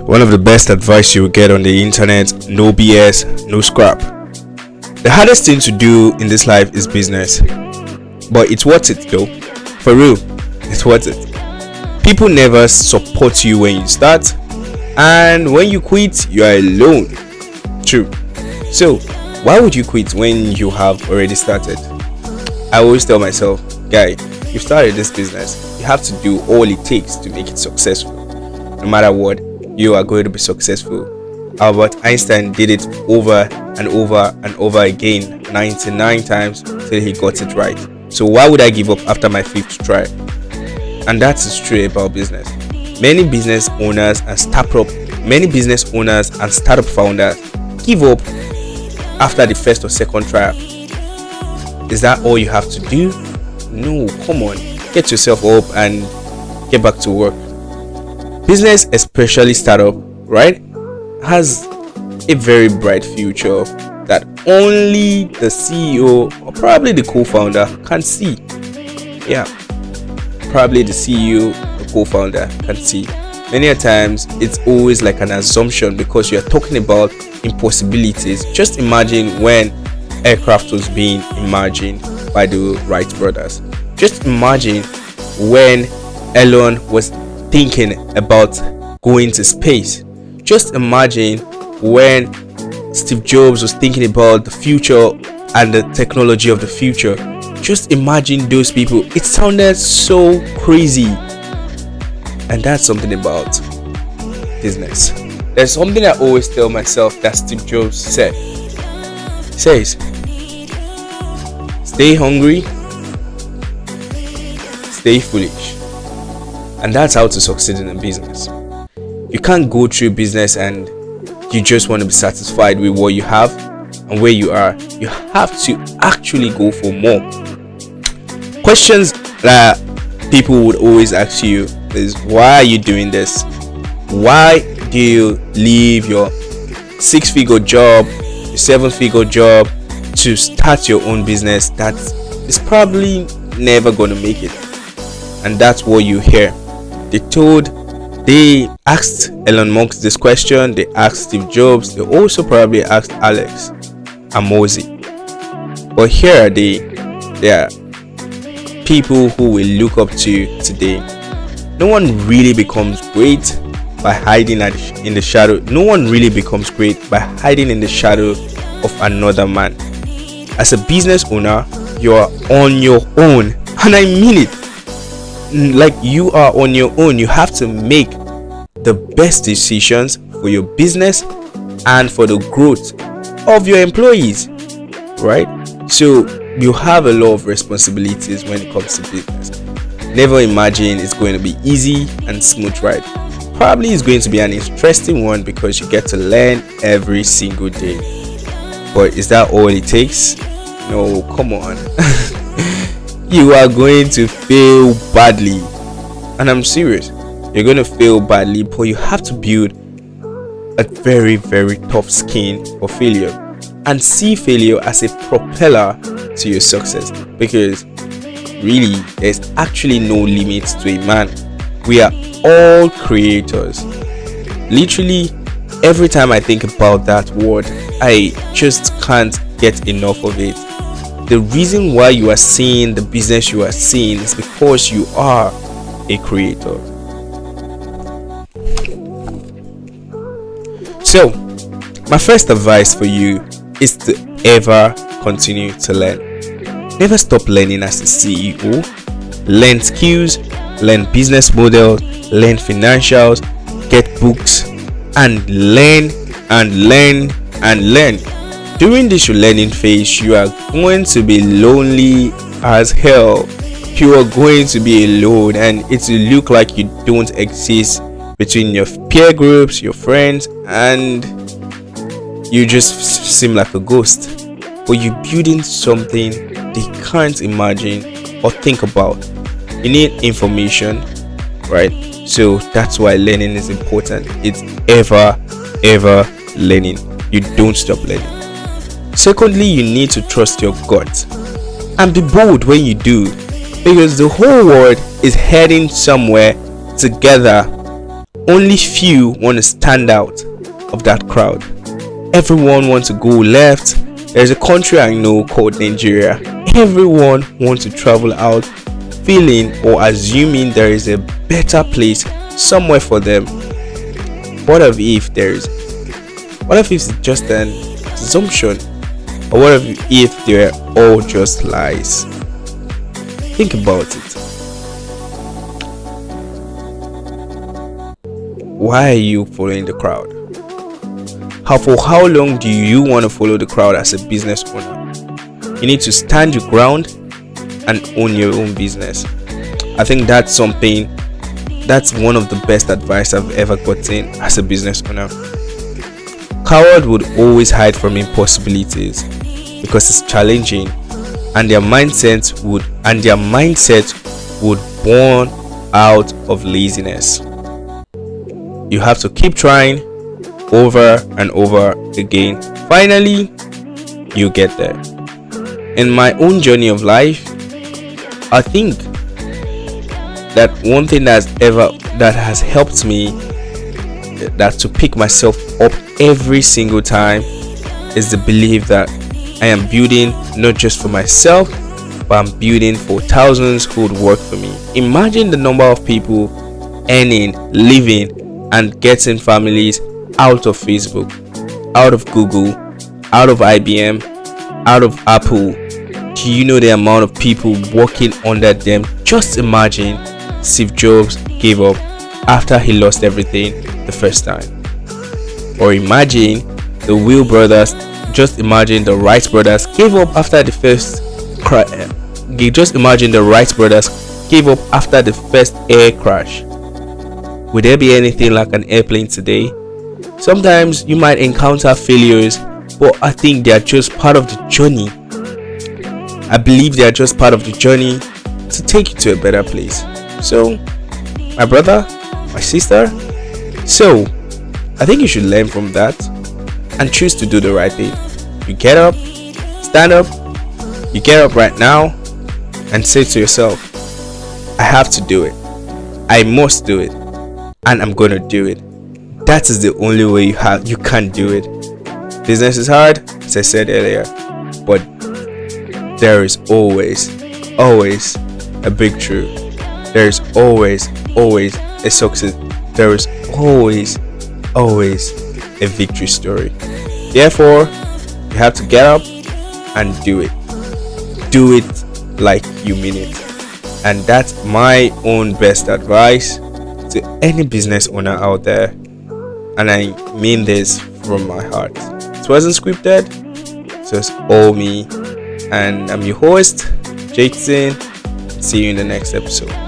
One of the best advice you will get on the internet: no BS, no scrap. The hardest thing to do in this life is business, but it's worth it though. For real, it's worth it. People never support you when you start, and when you quit, you are alone. True. So, why would you quit when you have already started? I always tell myself, guy, you started this business, you have to do all it takes to make it successful. No matter what, you are going to be successful. Albert Einstein did it over and over and over again, 99 times till he got it right. So why would I give up after my 5th try? And that is true about business. Many business owners and startup founders give up after the 1st or 2nd trial. Is that all you have to do? No, come on, get yourself up and get back to work. Business, especially startup, right, has a very bright future that only the CEO or probably the co-founder can see. Yeah, probably the CEO or co-founder can see. Many a times it's always like an assumption because you're talking about impossibilities. Just imagine when aircraft was being imagined by the Wright brothers. Just imagine when Elon was thinking about going to space. Just imagine when Steve Jobs was thinking about the future and the technology of the future. Just imagine those people. It sounded so crazy. And that's something about business. There's something I always tell myself that Steve Jobs said. He says, stay hungry, stay foolish. And that's how to succeed in a business. You can't go through business and you just want to be satisfied with what you have and where you are. You have to actually go for more. Questions that people would always ask you is, why are you doing this? Why do you leave your 6-figure job, your 7-figure job to start your own business that is probably never going to make it? And that's what you hear. They asked Elon Musk this question, they asked Steve Jobs, they also probably asked Alex and Mosey. But here are they are people who we look up to today. No one really becomes great by hiding in the shadow. No one really becomes great by hiding in the shadow of another man. As a business owner, you are on your own, and I mean it. Like, you are on your own. You have to make the best decisions for your business and for the growth of your employees, right? So you have a lot of responsibilities when it comes to business. Never imagine it's going to be easy and smooth ride. Probably it's going to be an interesting one because you get to learn every single day. But is that all it takes? No, come on. You are going to fail badly, and I'm serious. You're going to fail badly, but you have to build a very, very tough skin for failure and see failure as a propeller to your success, because really there's actually no limits to a man. We are all creators. Literally, every time I think about that word, I just can't get enough of it. The reason why you are seeing the business you are seeing is because you are a creator. So, my first advice for you is to ever continue to learn. Never stop learning as a CEO. Learn skills, learn business models, learn financials, get books, and learn and learn and learn. During this learning phase, you are going to be lonely as hell. You are going to be alone, and it will look like you don't exist between your peer groups, your friends, and you just seem like a ghost. But you're building something they can't imagine or think about. You need information, right? So that's why learning is important. It's ever learning. You don't stop learning. Secondly, you need to trust your gut and be bold when you do, because the whole world is heading somewhere together. only few want to stand out of that crowd. Everyone wants to go left. There's a country I know called Nigeria. Everyone wants to travel out feeling or assuming there is a better place somewhere for them. What if it's just an assumption? Or what if they're all just lies? Think about it. Why are you following the crowd? For how long do you want to follow the crowd as a business owner? You need to stand your ground and own your own business. I think that's one of the best advice I've ever gotten as a business owner. Coward would always hide from impossibilities because it's challenging, and their mindset would born out of laziness. You have to keep trying over and over again. Finally, you get there. In my own journey of life, I think that one thing that has helped me to pick myself up every single time is the belief that I am building not just for myself, but I'm building for thousands who would work for me. Imagine the number of people earning, living, and getting families out of Facebook, out of Google, out of IBM, out of Apple. Do you know the amount of people working under them? Just imagine Steve Jobs gave up after he lost everything the first time. Or imagine the Wright brothers gave up after the first air crash. Would there be anything like an airplane today? Sometimes you might encounter failures, but I think they are just part of the journey. I believe they are just part of the journey to take you to a better place. So, my brother, my sister, I think you should learn from that and choose to do the right thing. You get up, stand up, you get up right now and say to yourself, I have to do it. I must do it. And I'm going to do it. That is the only way you can do it. Business is hard, as I said earlier, but there is always a breakthrough. There is always a success. There is always a victory story. Therefore, you have to get up and do it. Do it like you mean it. And that's my own best advice to any business owner out there. And I mean this from my heart. It wasn't scripted. It was all me. And I'm your host, Jason. See you in the next episode.